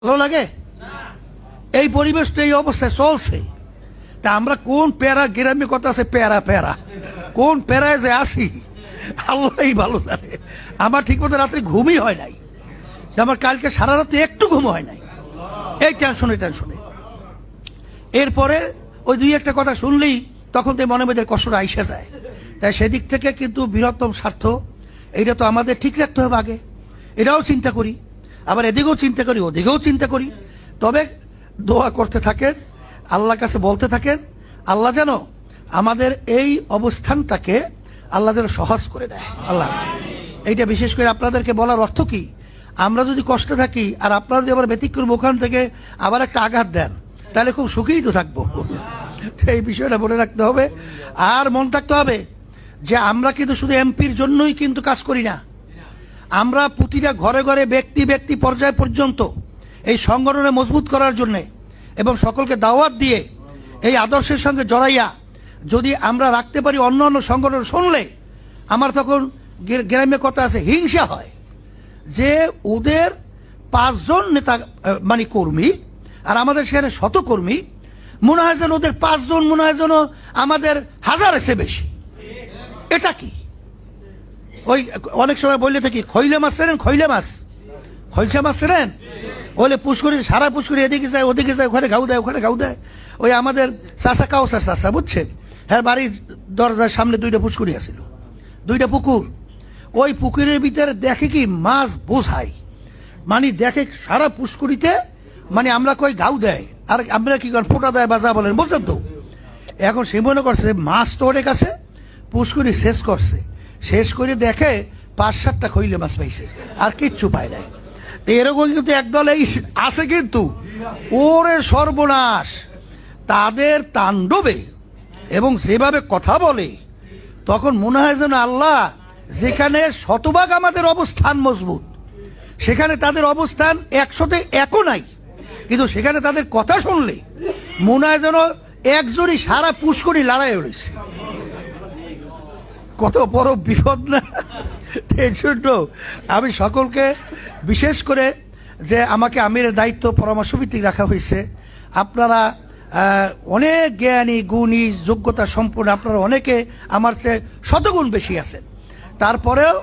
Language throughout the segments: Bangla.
ভালো লাগে? এই পরিবেশটা এই অবস্থায় চলছে, তা আমরা কোন প্যারা, গ্রামে কথা আছে প্যারা প্যারা, কোন প্যারায় যে আসি আল্লাহই ভালো জানে। আমার ঠিক মতো রাত্রে ঘুমই হয় নাই, আমার কালকে সারা রাতে একটু ঘুম হয় নাই, এই টেনশনে। এরপরে ওই দুই একটা কথা শুনলেই তখন তো মনে মধ্যে কষ্টটা আইসা যায়। তাই সেদিক থেকে কিন্তু বৃহত্তম স্বার্থ এইটা তো আমাদের ঠিক রাখতে হবে আগে, এটাও চিন্তা করি, আবার এদিকেও চিন্তা করি, ওদিকেও চিন্তা করি। তবে দোয়া করতে থাকেন, আল্লাহর কাছে বলতে থাকেন, আল্লাহ যেন আমাদের এই অবস্থানটাকে আল্লাহ যেন সহজ করে দেয়। আল্লাহ এইটা বিশেষ করে আপনাদেরকে বলার অর্থ কি, আমরা যদি কষ্টে থাকি আর আপনারা যদি আবার ব্যতিক্রম ওখান থেকে আবার একটা আঘাত দেন, তাহলে খুব সুখেই তো থাকবো। এই বিষয়টা মনে রাখতে হবে। আর মনে থাকতে হবে যে আমরা কিন্তু শুধু এমপির জন্যই কিন্তু কাজ করি না, আমরা প্রতিটা ঘরে ঘরে ব্যক্তি ব্যক্তি পর্যায় পর্যন্ত এই সংগঠনে মজবুত করার জন্য এবং সকলকে দাওয়াত দিয়ে এই আদর্শের সঙ্গে জড়াইয়া যদি আমরা রাখতে পারি, অন্য অন্য সংগঠন শুনলে আমার তখন গ্রামে কথা আছে, হিংসা হয় যে ওদের 5 জন নেতা মানে কর্মী আর আমাদের সেখানে শত কর্মী, মনে হয় যেন ওদের 5 জন মনে হয় যেন আমাদের 1000 এসে বেশি। এটা কি? ওই অনেক সময় বললে থাকি খৈলে মাছ ছেড়েন, খৈলে মাছ, খৈলসা মাছ ছেড়েন, বলে পুষ্করি, সারা পুষ্করি এদিকে যায় ওদিকে যায়, ওখানে ঘাউ দেয় ওখানে ঘাউ দেয়। ওই আমাদের চাষা কাউসার চাষা বুঝছেন, হ্যাঁ, বাড়ির দরজার সামনে 2টা পুষ্করি আছিল, 2টা পুকুর। ওই পুকুরের ভিতরে দেখে কি মাছ বোঝায়, মানে দেখে সারা পুষ্করিতে, মানে আমরা কই ঘাউ দেয় আর আমরা কি করেন ফোটা দেয় বা যা বলেন, বুঝলেন তো। এখন সে মনে করছে মাছ তো অনেক আছে, পুষ্করি শেষ করছে, শেষ করে দেখে 5-7টা খৈলে মাছ পাইছে আর কিচ্ছু পায় নাই। এরকম কিন্তু একদল এই আছে, কিন্তু ওরে সর্বনাশ তাদের তাণ্ডবে এবং যেভাবে কথা বলে, তখন মনে হয় যেন আল্লাহ যেখানে শতভাগ আমাদের অবস্থান মজবুত, সেখানে তাদের অবস্থান 100তে 1ও নাই, কিন্তু সেখানে তাদের কথা শুনলে মনে হয় যেন একজনই সারা পুষ্করি লড়াই রয়েছে। কত বড় বিপদ না? এই জন্য আমি সকলকে, বিশেষ করে যে আমাকে আমিরের দায়িত্ব পরামর্শ ভিত্তিক রাখা হয়েছে, আপনারা অনেক জ্ঞানী গুণী যোগ্যতা সম্পন্ন, আপনারা অনেকে আমার চেয়ে শতগুণ বেশি আছেন। তারপরেও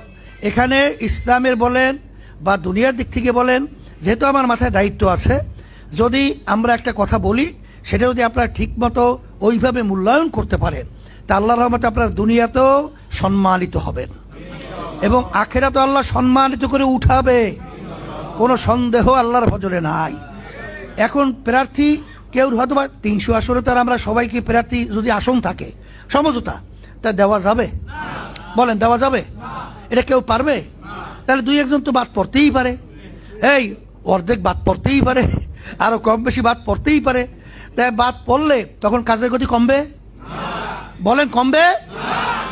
এখানে ইসলামের বলেন বা দুনিয়ার দিক থেকে বলেন, যেহেতু আমার মাথায় দায়িত্ব আছে, যদি আমরা একটা কথা বলি সেটা যদি আপনারা ঠিকমতো ওইভাবে মূল্যায়ন করতে পারেন, তা আল্লাহর রহমতে আপনার দুনিয়াতেও সম্মানিত হবেন এবং আখেরাতেও আল্লাহ সম্মানিত করে উঠাবে, কোনো সন্দেহ আল্লাহর ভজনে নাই। এখন প্রার্থী কেউ হয়তো বা 300 আসনে, তার আমরা সবাইকে প্রার্থী যদি আসন থাকে সমঝোতা, তা দেওয়া যাবে? বলেন দেওয়া যাবে? এটা কেউ পারবে? তাহলে 2-1 তো বাদ পড়তেই পারে, এই অর্ধেক বাদ পড়তেই পারে, আরো কম বেশি বাদ পড়তেই পারে। তাই বাদ পড়লে তখন কাজের গতি কমবে? বলেন কমবে?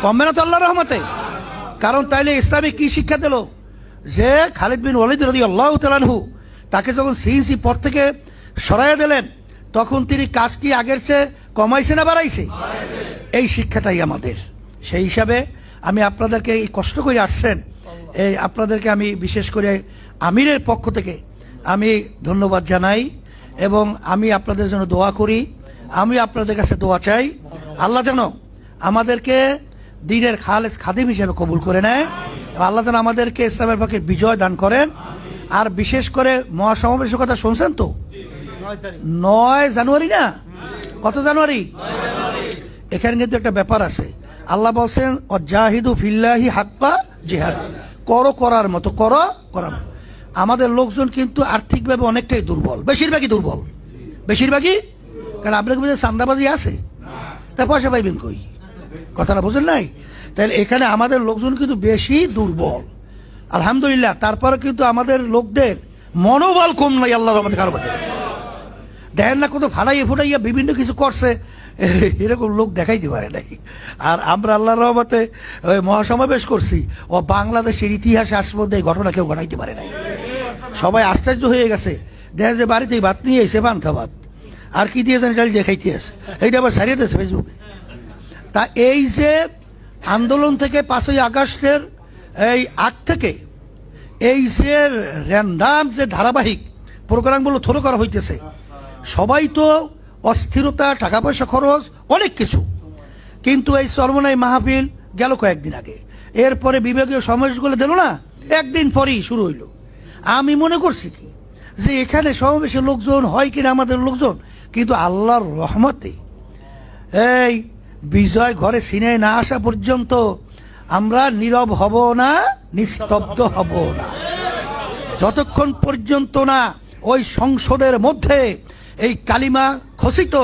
কমবে না তো আল্লাহর রহমতে। কারণ তাইলে ইসলামে কি শিক্ষা দিল যে খালিদ বিন ওয়ালিদ রাদিয়াল্লাহু তাআলা আনহু তাকে যখন সিইসি পদ থেকে সরাইয়া দিলেন, তখন তিনি কাজ কি আগের চেয়ে কমাইছে না বাড়াইছে? এই শিক্ষাটাই আমাদের। সেই হিসাবে আমি আপনাদেরকে এই কষ্ট করে আসছেন, এই আপনাদেরকে আমি বিশেষ করে আমিরের পক্ষ থেকে আমি ধন্যবাদ জানাই এবং আমি আপনাদের জন্য দোয়া করি। আমি আপনাদের কাছে দোয়া চাই, আল্লাহ যেন আমাদেরকে দ্বীনের খালেস খাদিম হিসেবে কবুল করে নেয়, আল্লাহ যেন আমাদেরকে ইসলামের পক্ষে বিজয় দান করেন। আর বিশেষ করে মহাসমাবেশের কথা শুনছেন তো, 9 জানুয়ারি না, কত জানুয়ারি? এখানে কিন্তু একটা ব্যাপার আছে, আল্লাহ বলছেন জাহিদু ফিল্লাহি হাক্কা জিহাদ, করার মতো করার মতো। আমাদের লোকজন কিন্তু আর্থিকভাবে অনেকটাই দুর্বল, বেশিরভাগই, কারণ আপনার মধ্যে চান্দাবাজি আছে, তা পয়সা পাইবেন কই? কথাটা বুঝেন নাই? তাহলে এখানে আমাদের লোকজন কিন্তু বেশি দুর্বল, আলহামদুলিল্লাহ। তারপরে কিন্তু আমাদের লোকদের মনোবল কম নাই, আল্লাহর রহমতে। কারো দেখেন না কত ফাটাইয়া বিভিন্ন কিছু করছে, এরকম লোক দেখাইতে পারে নাই। আর আমরা আল্লাহর রহমতে ওই মহাসমাবেশ করছি, ও বাংলাদেশের ইতিহাসে আজ পর্যন্ত এই ঘটনা কেউ ঘটাইতে পারে নাই। সবাই আশ্চর্য হয়ে গেছে, দেখা যে বাড়িতেই ভাত নিয়ে এসে পান্তা ভাত আর কি দিয়েছেন ডাল দিয়ে খাইতে আছে, এইটা আবার সারিয়ে দিয়েছে ফেসবুকে। তা এই যে আন্দোলন থেকে 5ই আগস্টের এই আগ থেকে এই যে র্যান্ডাম যে ধারাবাহিক প্রোগ্রামগুলো থ্রো করা হইতেছে। সবাই তো অস্থিরতা, টাকা পয়সা খরচ, অনেক কিছু, কিন্তু এই চরমনাই মাহফিল গেল কয়েকদিন আগে, এরপরে বিভাগীয় সমাবেশগুলো দিল না, একদিন পরেই শুরু হইল। আমি মনে করছি কি যে এখানে সমাবেশে লোকজন হয় কিনা আমাদের লোকজন, কিন্তু আল্লাহর রহমতে এই বিজয় ঘরে সিনে না আসা পর্যন্ত আমরা নীরব হব না, নিস্তব্ধ হব না, যতক্ষণ পর্যন্ত না ওই সংসদের মধ্যে এই কালিমা খচিত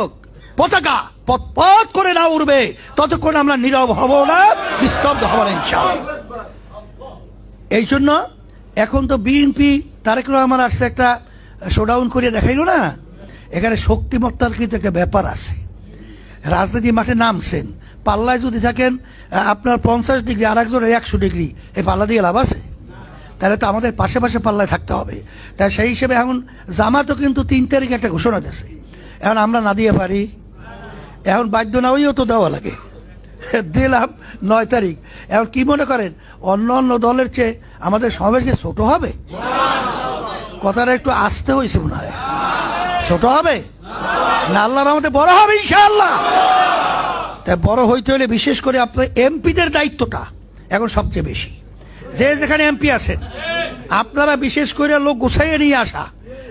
পতাকা পথ করে না উড়বে, ততক্ষণ আমরা নীরব হব না, নিস্তব্ধ হব না ইনশাআল্লাহ। এই জন্য এখন তো বিএনপি তারেক রহমান আসছে, একটা শোডাউন করে দেখাইলো না, এখানে শক্তিমত্তার কিন্তু একটা ব্যাপার আছে। রাজনীতি মাঠে নামছেন, পাল্লায় যদি থাকেন আপনার 50 ডিগ্রি আর একজনের 100 ডিগ্রি, এই পাল্লা দিয়ে লাভ আছে? তাহলে তো আমাদের পাশে পাশে পাল্লায় থাকতে হবে। তাই সেই হিসেবে এখন জামাতও কিন্তু 3 তারিখে একটা ঘোষণা দিয়েছে, এখন আমরা না দিয়ে পারি, এখন বাধ্য না হইও তো দেওয়া লাগে, দিলাম 9 তারিখ। এখন কি মনে করেন অন্য অন্য দলের চেয়ে আমাদের সমাবেশ কি ছোট হবে? কথাটা একটু আসতে হয়েছে মনে হয়, ছোট হবে না, আল্লাহর রহমতে বড় হবে ইনশাআল্লাহ। তাই বড় হইতে হলে বিশেষ করে আপনার এমপিদের দায়িত্বটা এখন সবচেয়ে বেশি। যে যেখানে এমপি আছেন আপনারা বিশেষ করে লোক গুছাইয়ে নিয়ে আসা,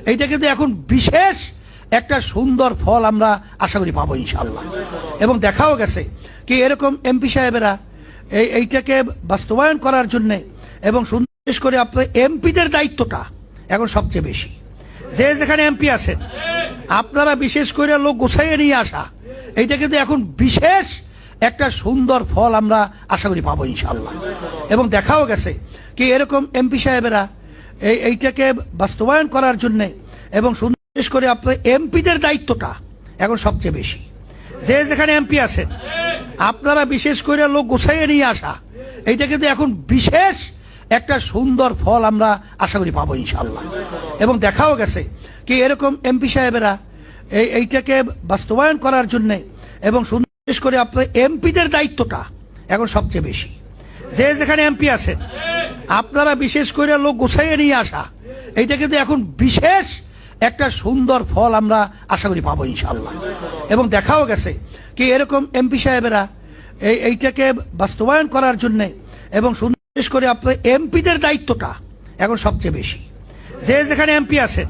এইটা কিন্তু এখন বিশেষ একটা সুন্দর ফল আমরা আশা করি পাবো ইনশাআল্লাহ। এবং দেখাও গেছে কি এরকম এমপি সাহেবেরা এইটাকে বাস্তবায়ন করার জন্যে, এবং বিশেষ করে আপনার এমপিদের দায়িত্বটা এখন সবচেয়ে বেশি। যে যেখানে এমপি আছেন আপনারা বিশেষ করে লোক গুছাইয়ে নিয়ে আসা, এইটা কিন্তু এখন বিশেষ একটা সুন্দর ফল আমরা আশা করি পাবো ইনশাআল্লাহ। এবং দেখাও গেছে কি এরকম এমপি সাহেবেরা এইটাকে বাস্তবায়ন করার জন্যে, এবং বিশেষ করে আপনার এমপিদের দায়িত্বটা এখন সবচেয়ে বেশি। যে যেখানে এমপি আছেন আপনারা বিশেষ করে লোক গুছাইয়ে নিয়ে আসা, এইটা কিন্তু এখন বিশেষ একটা সুন্দর ফল আমরা আশা করি পাবো ইনশাআল্লাহ। এবং দেখাও গেছে কি এরকম এমপি সাহেবেরা এইটাকে বাস্তবায়ন করার জন্যে, এবং বিশেষ করে আপনার এমপিদের দায়িত্বটা এখন সবচেয়ে বেশি। যে যেখানে এমপি আছেন আপনারা বিশেষ করে লোক গুছাইয়ে নিয়ে আসা, এইটা কিন্তু এখন বিশেষ একটা সুন্দর ফল আমরা আশা করি পাবো ইনশাআল্লাহ। এবং দেখাও গেছে কি এরকম এমপি সাহেবেরা এইটাকে বাস্তবায়ন করার জন্যে, এবং বিশেষ করে আপনার এমপিদের দায়িত্বটা এখন সবচেয়ে বেশি। যে যেখানে এমপি আছেন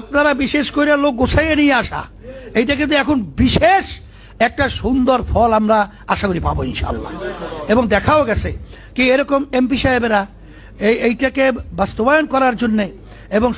আপনারা বিশেষ করে লোক গুছাইয়ে নিয়ে আসা, এইটা কিন্তু এখন বিশেষ একটা সুন্দর ফল আমরা আশা করি পাবো ইনশাআল্লাহ। এবং দেখাও গেছে কি এরকম এমপি সাহেবেরা এইটাকে বাস্তবায়ন করার জন্যে, এবং